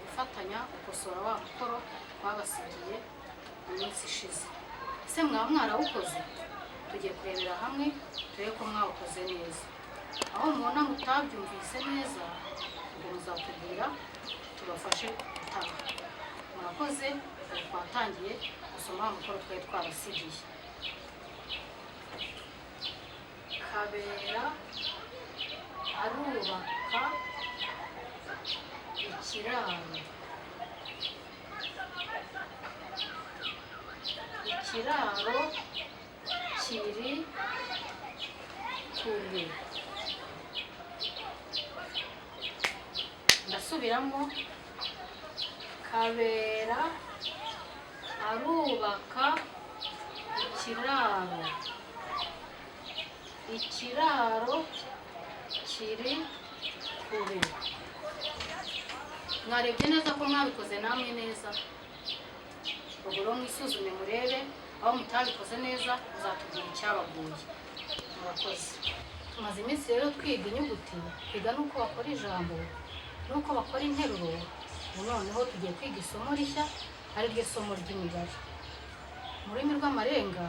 gufatanya gukosora wa mukoro twabasigiye mu minsi ishize. Ese mwaba mwarawukoze? Tugiye kurebera hamwe turebe ko mwawukoze neza. Aho mubona mutabyumvise neza ngo muzatubwira tubafashe gutaha. Murakoze, twatangiye gusoma amakuru twari twabasigiye. Kabera arubaka ikiraro. Ikiraro kiri kure. Ndasubiramo. Kabera arubaka ikiraro. Ikiraro kiri kure. Mwarebye neza ko mwabikoze namwe neza? Ubwo rero mwisuzume murebe, aho mutabikoze neza muzatubwira icyabaguye. Murakoze. Tumaze iminsi rero twiga inyuguti, twiga n'uko bakora ijambo n'uko bakora interuro. Noneho tugiye kwiga isomo rishya, ari ryo somo ry'imibare. Mu rurimi rw'amarenga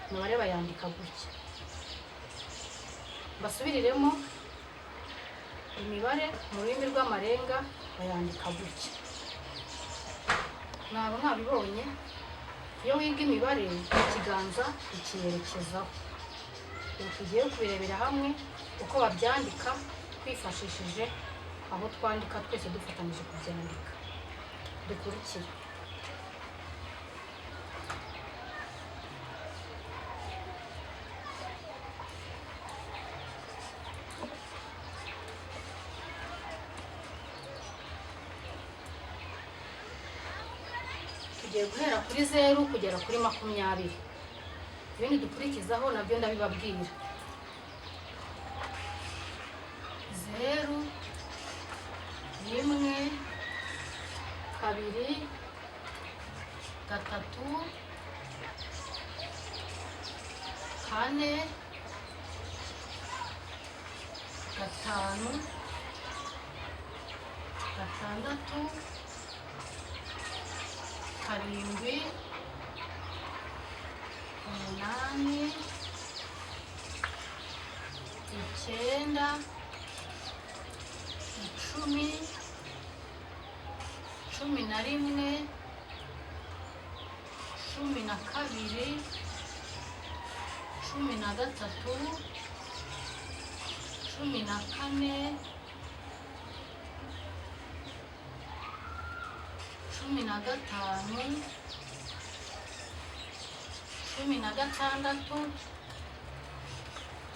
imibare bayandika gutya. Mbasubiriremo, imibare mu rurimi rw'amarenga bayandika gutya. Mwaba mwabibonye? Iyo wiga imibare ikiganza ikiyerekezaho. Ubu tugiye kubirebera hamwe uko babyandika twifashishije aho twandika twese dufatanyije kubyandika. Dukurikire. Tugiye guhera kuri 0 kugera kuri 20. Ibindi dukurikizaho nabyo ndabibabwira. 0, 1, 2, 3, 4, 5, 6, 7, 8, 9, 10, 11, 12, 13, 14, 15,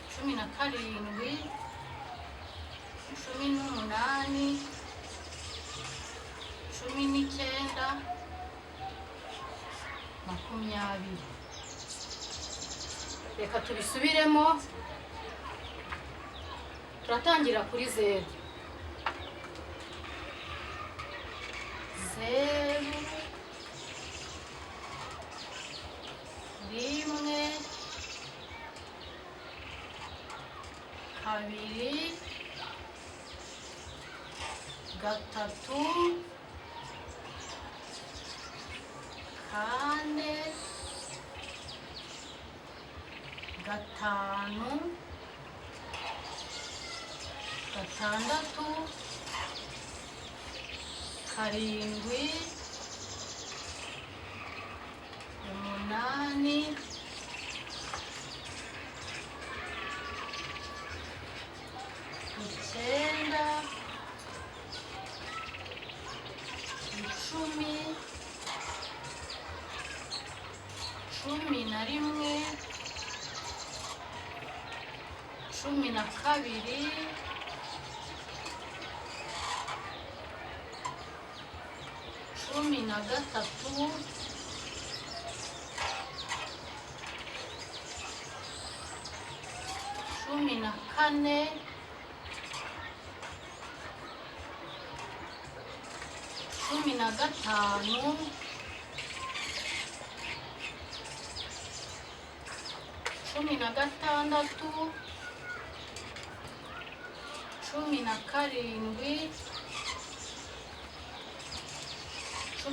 16, 17, 18, 19, 20. Reka tubisubiremo. Turatangira kuri 0. 0, 1, 2, 3, 4, 5, 6, 7, 8, 9, 10, 11, 12, 13, 14, 15, 16, 17, 18,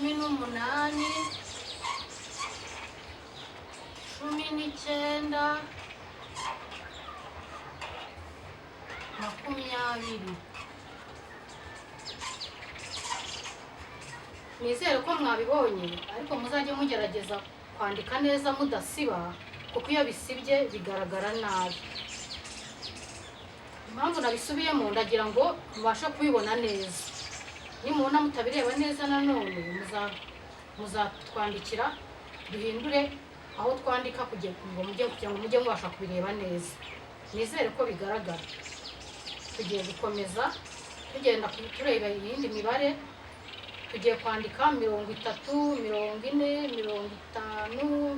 19, 20. Nizere ko mwabibonye, ariko muzajye mugerageza kwandika neza mudasiba, kuko iyo bisibye bigaragara nabi. Impamvu nabisubiyemo ndagira ngo mubashe kubibona neza. Nimubona mutabireba neza nanone muzatwandikira duhindure aho twandika kugira ngo mujye mubasha kubireba neza. Nizere ko bigaragara. Tugiye gukomeza tugenda tureba iyindi mibare. Tugiye kwandika 30, 40, 50,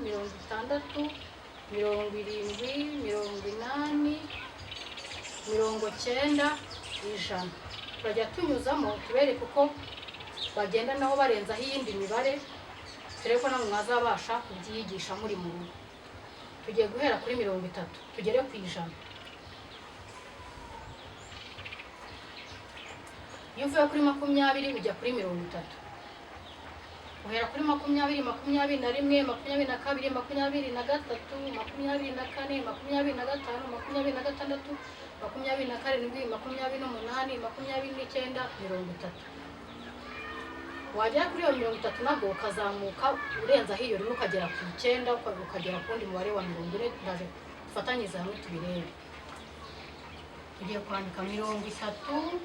60, 70, 80, 90, 100. Turajya tunyuzamo tubereke uko bagenda naho barenzaho iyindi mibare, turebe ko namwe mwazabasha kubyiyigisha muri mu rugo. Tugiye guhera kuri 30 tugere ku 100. Iyo uvuye kuri 20 ujya kuri 30. Uhera kuri 20, 21, 22, 23, 24, 25, 26, 27, 28, 29, 30. Wajya kuri 30 nabwo ukazamuka urenzaho iyo rimwe ukagera ku 9 ukagera ku wundi mubare wa 40. Ndaje dufatanyirize hamwe tubirebe. Tugiye kwandika 30, 40,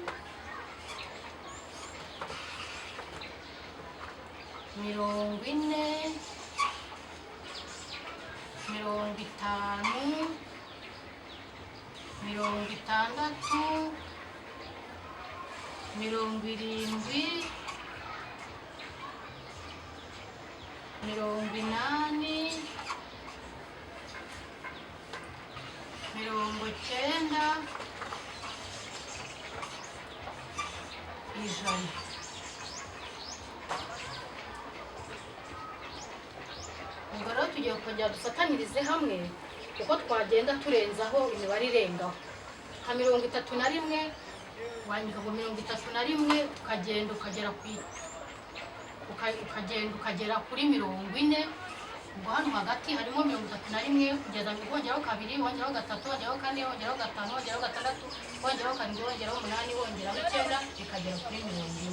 ubwo rero tugiye kongera dufatanyirize hamwe uko twagenda turenzaho imibare irengaho. Nka 31 wandika ngo 31 ukagenda ukagera kuri 40. Ubwo hano hagati harimo 31 kugeza wongeraho 2, wongeraho 3, wongeraho 4, wongeraho 5, wongeraho 6, wongeraho 7, wongeraho 8, wongeraho 9 bikagera kuri 40.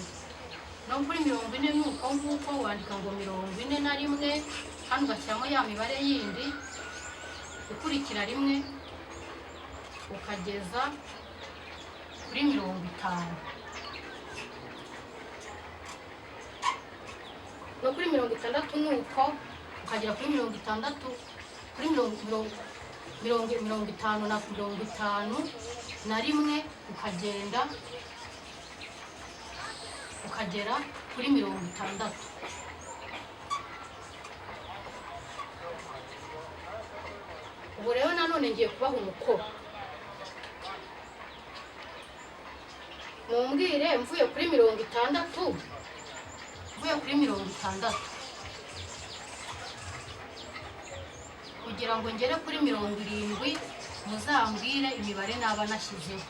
No kuri 40 nuko nguko wandika ngo 41 kandi ugashyiramo ya mibare yindi ukurikira rimwe ukageza kuri 50. No kuri 60 nuko ukagera kuri 60, kuri 50 na rimwe ukagenda ukagera kuri 60. Ubu rero nanone ngiye kubaha umukoro. Mumbwire mvuye kuri 60, mvuye kuri 60 kugira ngo ngere kuri 70 muzambwire imibare naba nashyizeho.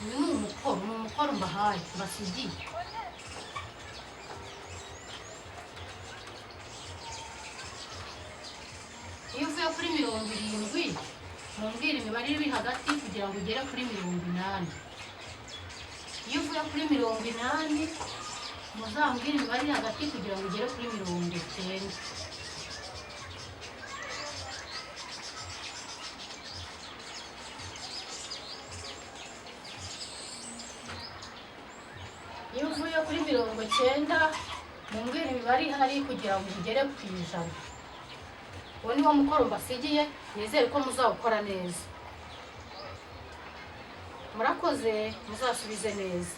Uyu ni umukoro mbahaye mbasigiye. Iyo uvuye kuri 70 mumbwire imibare iri hagati kugira ngo ugere kuri 80. Iyo uvuye kuri 80 muzambwire imibare iri hagati kugira ngo ugere kuri 90. Iyo uvuye kuri 90 mumbwire imibare ihari kugira ngo ugere ku 100. Uwo ni wo mukoro mbasigiye, nizere ko muzawukora neza. Murakoze, muzasubize neza.